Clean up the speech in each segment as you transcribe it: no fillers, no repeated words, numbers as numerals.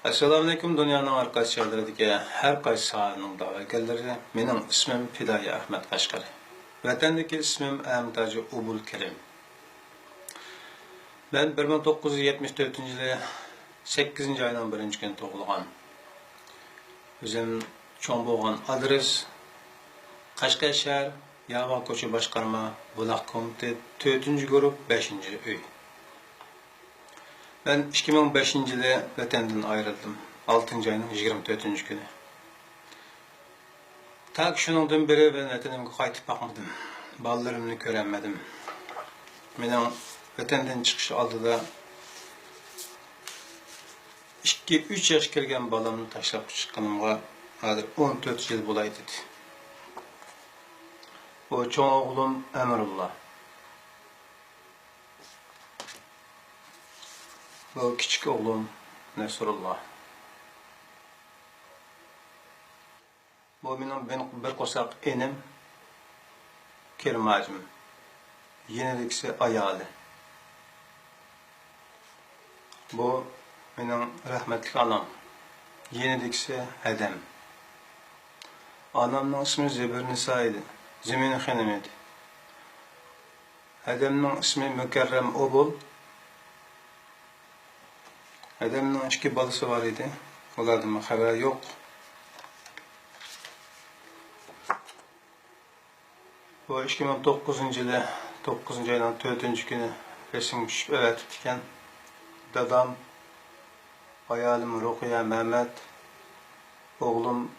Assalamu alaikum dünyanın arkadaşlarıdaki her qaysi sahanın davakarları. Benim ismim Fidayi Ahmet Qashqari. Vatandagi ismim Amtaji Ubul Kerim. Ben 1974 yılı 8. ayının 1. günü doğulgan. Özüm çoğun bolğan adres Qashqar shahar Yava koçu başqarma Bulaq komiteti 4. grup 5. uy. Ben 2005 yılı vatandan ayrıldım. 6. ayının 24. günü. Ta ki şunundan beri ben vatanımga qaytib bakmadım. Balalarımni göremedim. Mening vatandan chiqish oldida 2-3 yosh kelgan balamni tashlab chiqqanimga hozir 14 yil bo'lay dedi. Bu çoğun oğlum Emrullah. Bu küçük oğlum Nesrullah. Bu benim bir qo'saq enim Kerimacım. Yenilikse ayalı. Bu benim rahmetli anam. Yenilikse Hedem. Anamın ismi Zebir Nisa idi. Zemini Hanım idi. Hedem'nin ismi Mükerrem Obul. Hedem'nin 2 balası var idi. Onlardan haber yok. Bu 2009 yılı 9. ayının 4. günü resim düşüp eve tutken dadam, hayalim Rukiye Mehmet, oğlum,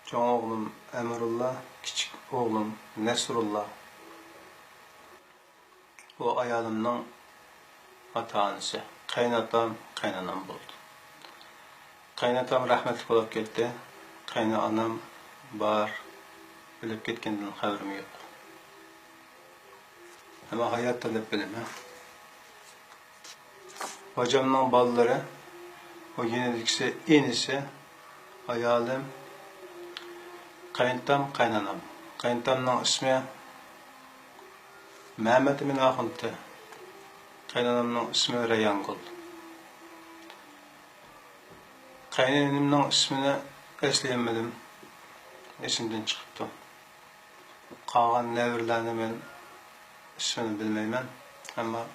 çoğun oğlum Emrullah, küçük oğlum Nesrullah. Bu hayalimden ata-anası, kaynatam, kaynanam oldu. Kaynatam rahmetli olup gitti, kaynanam var, ölüp gitkendiğinin haberim yok. Ama hayatta da bilmem. Hocamın balaları, o yenilikse enisi, hayalim, kaynatam, kaynanam. Kaynatamın ismi Mehmet Emin Ahıntı. Kaynanamın ismi Reyangul. Kaynanamın ismini esleyemedim. Esimden çıktı. Kalan nevirlerini ben ismini bilmeymen ama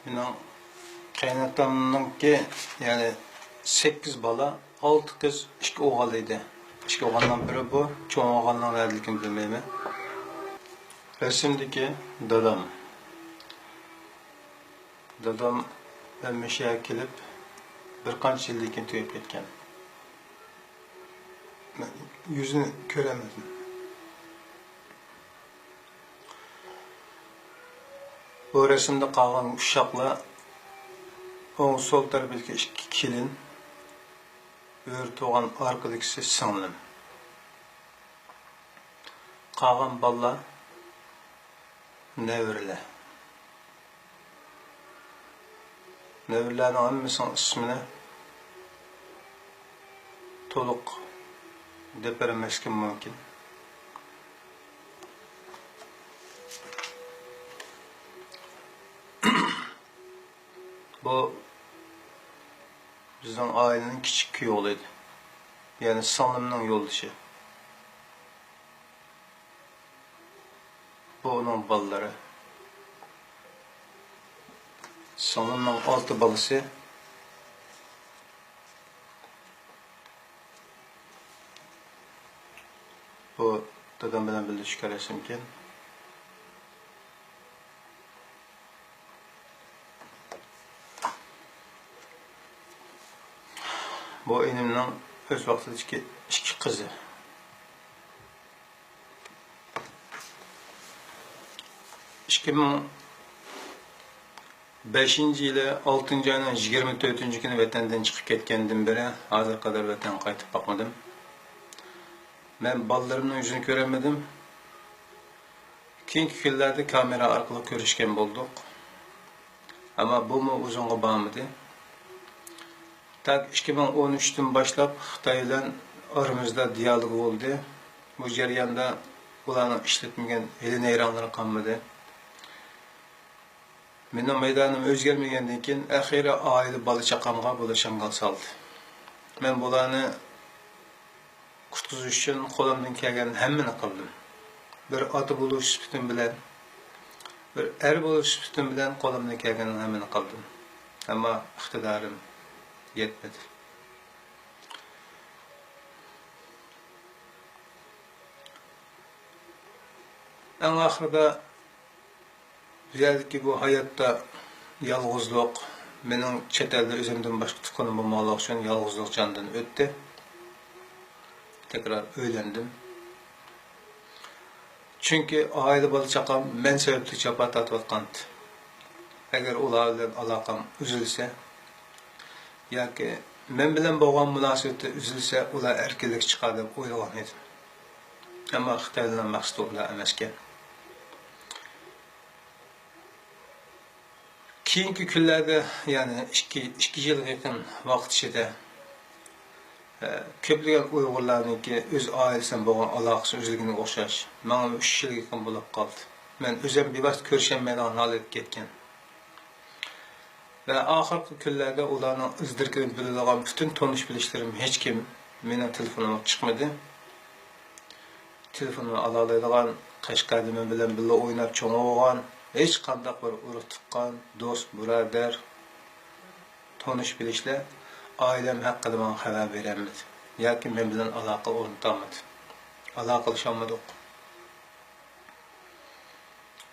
benim kaynatamın ki yani 8 bala 6 kız 2 oğalıydı. 2 oğaldan biri bu, çoğun oğaldan verdiğini bilmeymen. Resimdeki dadam. Dadam ben meşeye gelip birkaç yıllıkken tüyüp gitken. Ben yüzünü göremedim. Bu resimde kalan uşakla onun sol tarafındaki 2 kilin öğürt olan arkadaki singlim. Kalan balla nevirle. Nevirlerin annemizin ismini toluk deperemezken mümkün. Bu bizden ailenin küçük köyü olaydı. Yani sanımın yoldaşı. Bu onun balaları. Sanımın 6 balısı. Bu dadam bilen birleşik resimken. Bu enimden öz vaxtideki 2 kızı. Beşinci yılı 6. ayının 24. günü vatandan çıkıp ketkendim beri hazır kadar vatan qaytib bakmadım. Ben balalarımın yüzünü göremedim. Keyingi kunlarda kamera arkalı görüşken bulduk. Ama bu mu uzunga bağmadı. Tak 2013'ten başlap Xitay bilen aramızda diyalog oldu. Bu jarayonda ularning ishlatmagan hili neyronlari qolmadi. Mening maydonim o'zgarmagandan keyin axiri oila bola chaqamga bo'la shamgal soldi. Men bularni qutqizish uchun qo'limdan kelgan hammani qildim. Bir ota bo'lish sifatim bilan, bir er bo'lish sifatim bilan qo'limdan kelgan hammani qildim. Ammo iqtidorim yetmedi. Eng oxirida Ziyadaki bu hayatta yalğızlık, mening chet elda o'zimdan boshqa tuqqanim bo'lmoqligi uchun yalğızlık jondan o'tdi. Tekrar uylandim. Chunki oila bola chaqam men sababli jafo tortayotgandi. Agar ular bilan aloqam uzilsa yoki men bilan bo'lgan munosabati uzilsa, ular erkinlik chiqadi deb o'ylagan edim. Ammo Xitoydan maqsad ular emas ekan. Keyingi kunlarda, ya'ni 2 yilga yaqin vaqt ichida ko'plagan Uyg'urlarningki o'z oilasidan bo'lgan aloqasi uzilganiga o'xshash, mana 3 yilga yaqin bo'lib qoldi. Men o'zim bevosita ko'rishmaydigan holatga ketgan. Va oxirgi kunlarda ularning izdirkini biladigan butun tonish bilishlarim hech kim mening telefonimga chiqmadi. Telefonimni ala oladigan Qashqarda men bilan birga o'ynab cho'ng'igan hech qanday bir urug' tuqqan, do'st, birodar, tonish bilishlar oilam haqida menga xabar berolmadi. Yoki men bilan aloqa o'rnatolmadi. Aloqa qilishmadik.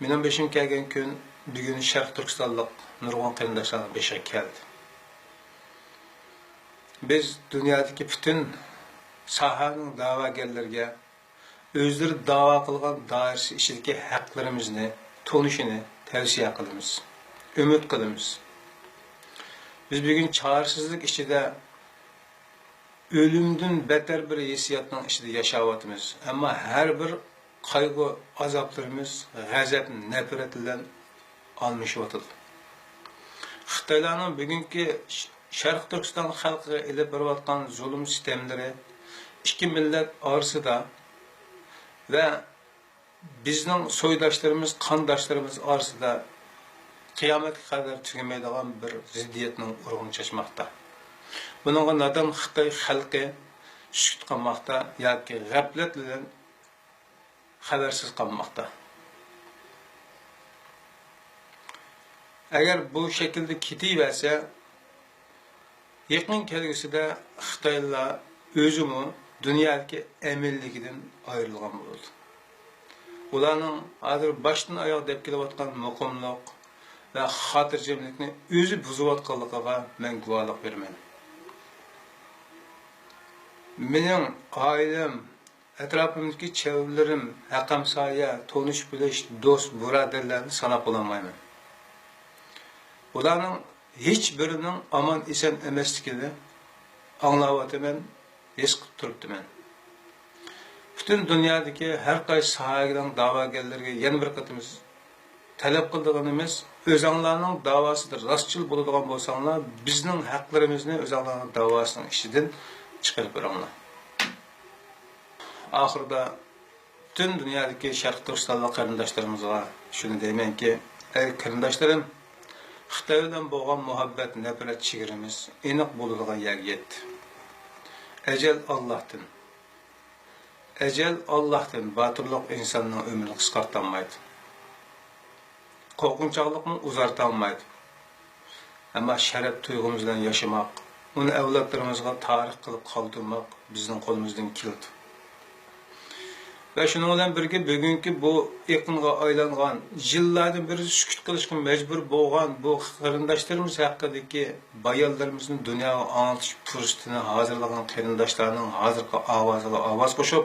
Mening beshim kelgan kun bugun Sharq Turkistonlik nurg'un qarindoshlarning beshiga keldi. Biz dunyodagi butun sohaning da'vogarlarga o'zlari da'vo qilgan doirasi ichidagi haqlarimizni tonishini tavsiya qilamiz. Umid qilamiz. Biz bugun chorsizlik ichida o'limdan beter bir hissiyotning ichida yashayapmiz. Ammo har bir qayg'u, azoblarimiz g'azab, nafrat bilan almashyapti. Xitoylarning bugungi Sharq Turkiston xalqiga ilib borayotgan zulm sistemlari ikki millat orasida ve bizning so'ydoshlarimiz, qondoshlarimiz orasida qiyomatga qadar tugamaydigan bir ziddiyatning urug'ini chashmoqda. Buningga nodon Xitoy xalqi sukut qilmoqda yoki g'aflat bilan xabarsiz qolmoqda. Agar bu shaklda ketaversa, yaqin kelgusida Xitoylar o'zimi dunyodagi eminligidan ayrilgan bo'ladi. Ularning hozir boshdan oyoq deb kelayotgan muqimlik va xotirjamlikni o'zi buzayotganligiga men guvohlik beraman. Mening oilam, atrofimdagi chevralarim, haqamsoya, tonish bilish, do'st, birodarlarni sanab olmayman. Ularning hech birining omon eson emasligini anglayapman, his qilib turibman. Bütün dünyadaki her qaysi sohaning da'vogarlarga yana bir qatimiz talab qilganimiz, o'zinglarning davosida rostchil bo'ladigan bo'lsanglar, bizning haqlarimizni o'zinglarning davosining ichidan chiqarib beringlar. Oxirida bütün dünyadagi Sharq Turkistonlik qarindoshlarimizga shuni deymanki, ey qarindoshlarim, Xitoy bilan bo'lgan muhabbat, nafrat chegaramiz aniq bo'ladigan yerga yetdi. Ajal Allohdan. Ecel Allah'tan, batırlık insanın ömrünü kıskartanmaydı. Korkunçalıkını uzartanmaydı. Ama şeref tuygumuzdan yaşamak, onu evlatlarımızga tarih kılıp kaldırmak bizden kolumuzdan kildi. Ve şunun bilan birge bugünkü bu yakınga aylangan, yıllardan beri sükut kılışkı mecbur boğan bu qarindoshlarimiz haqidagi bayonlarimizni dunyoga anglatish fursatini hazırlagan qarindoshlarning hozirgi ovoziga ovoz qo'shib,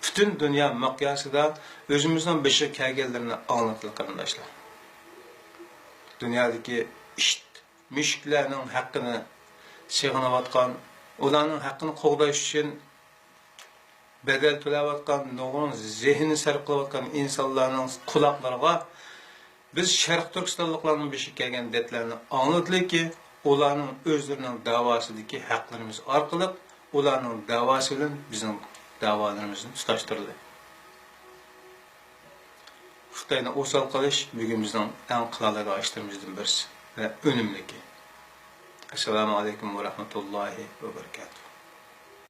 bütün dünya miqyosida o'zimizning beshi kelganlarini anlatlı qarindoshlar. Dunyodagi mushuklarning haqqini sig'inayotgan, ularning haqqini qo'g'dash uchun bedel to'layotgan, nurg'un zehnini sarf qilayotgan insonlarning quloqlariga biz Sharq Turkistonliklarning beshi kelgan detlarni anglatlayki, ularning o'zlarining da'vosidagi haqlarimiz orqali ularning da'vosi bilan bizning da'volarimizni tutashtirdi. Xitoyni o'sal qilish bugunimizning eng qiladigan ishlarimizdan birisi va unumliki. Assalomu alaykum va rahmatullohi va barakatuh.